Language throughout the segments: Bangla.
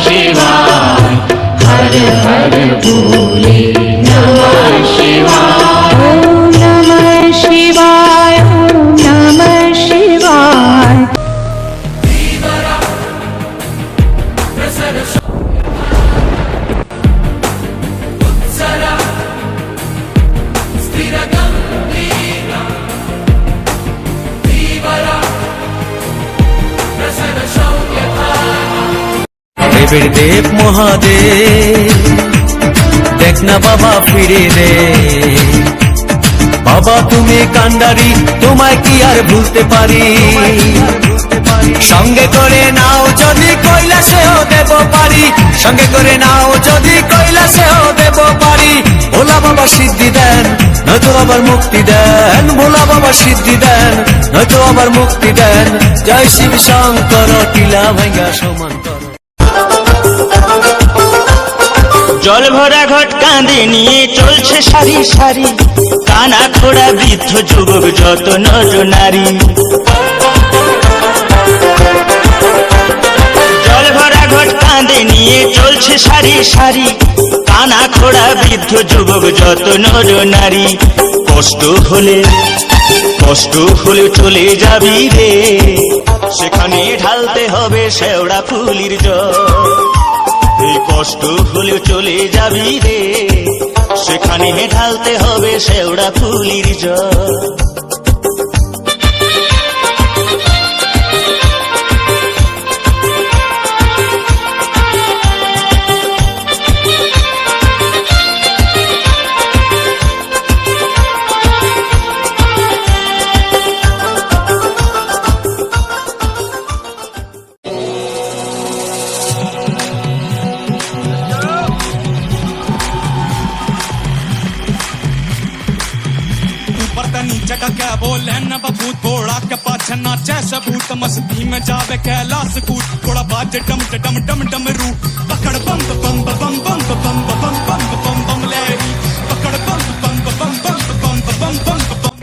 शिवाय हर हर भोले नमः शिवाय ओम नमः शिवाय ओम नमः शिवाय দেবের দেব মহাদেব দেখ না বাবা ফিরে দে বাবা তুমি কান্ডারি তোমায় কি আর ভুলতে পারি সঙ্গে করে নাও যদি কৈলাসেও দেব পারি সঙ্গে করে নাও যদি কৈলাসেও দেব পারি ভোলা বাবা সিদ্ধি দেন নয়তো আবার মুক্তি দেন ভোলা বাবা সিদ্ধি দেন নয়তো আবার মুক্তি দেন জয় শিব শঙ্কর টিলা ভাঙ্গা সমান কর জল ভরা ঘট কাঁধে নিয়ে চলছে সারি সারি কানা খোড়া বৃদ্ধ যুবক যত নর নারী জল ভরা ঘট কাঁধে নিয়ে চলছে সারি সারি কানা খোড়া বৃদ্ধ যুবক যত নর নারী কষ্ট হলে চলে যাবি রে সেখানে ঢালতে হবে শেওড়া ফুলির জল এই কষ্ট হলে চলে যাবি রে সেখানে ঢালতে হবে শেওড়া ফুলির জল नीचे का क्या बोले न बबूत घोड़ा के पाछे नाचे सबूत मस्ती में जावे कैलाश कूद थोड़ा बाजे डम डम डम डम रू पकड़ बम बम बम बम बम बम बम बम बम ले पकड़ बम बम बम बम बम बम बम बम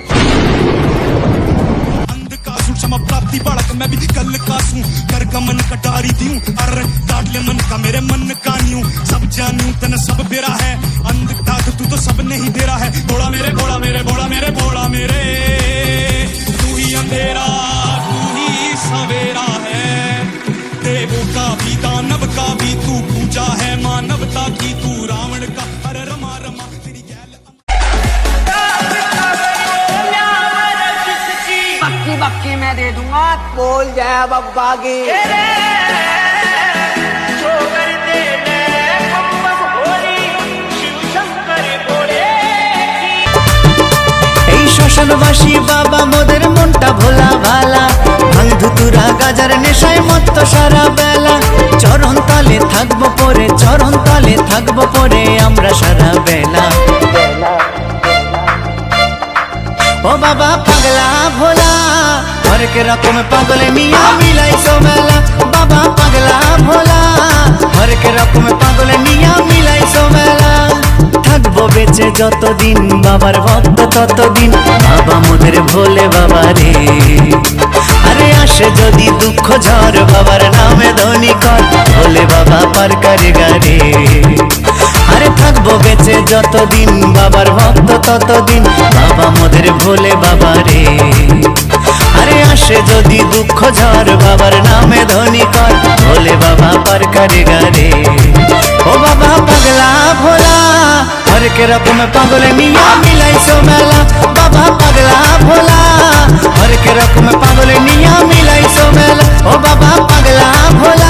अंध का सूक्ष्म प्राप्ति बढ़क मैं भी कल का सूं कर का मन कटारी दियूं अरे काट ले मन का मेरे मन का न्यू सब जानू तन सब बेरा है अंध का तू तो सब नहीं दे रहा है बोला मेरे बोला मेरे बोला मेरे बोला मेरे तू ही अंधेरा तू ही सवेरा है देवों का भी दानव का भी तू पूजा है मानवता की तू रावण का अरे रमा रमा तेरी गैल बक्की बक्की मैं दे दूंगा बोल जय बब्बा की শ্মশানবাসী বাবা মোদের মনটা ভোলা ভালা ভাঙ ধুতুরা গাজার নেশায় মত্ত সারা বেলা চরণ তলে থাকবো পরে চরণ তলে থাকবো পরে আমরা সারা বেলা ও বাবা পাগলা ভোলা হরেক রকম পাগলে মিয়া মিলাইছো মেলা বাবা পাগলা ভোলা হরেক রকম পাগলে মিয়া মিলাইছো মেলা থাকবো বেঁচে যতদিন বাবার ভক্ত ততদিন বাবা মোদের ভোলে বাবা রে আরে আসে যদি দুঃখ ঝড় বাবার নামে ধ্বনি কর ভোলে বাবা পার করে গারে আরে থাকবো বেঁচে যতদিন বাবার ভক্ত ততদিন বাবা মোদের ভোলে বাবা রে আরে আসে যদি দুঃখ ঝড় বাবার নামে ধ্বনি কর ভোলে বাবা পার করে গারে ও বাবা পাগলা ভোলা হরেক রকম পাগলে মিয়া মিলাইছো মেলা বাবা পাগলা ভোলা হরেক রকম পাগলে মিয়া মিলাইছো মেলা ও বাবা পাগলা ভোলা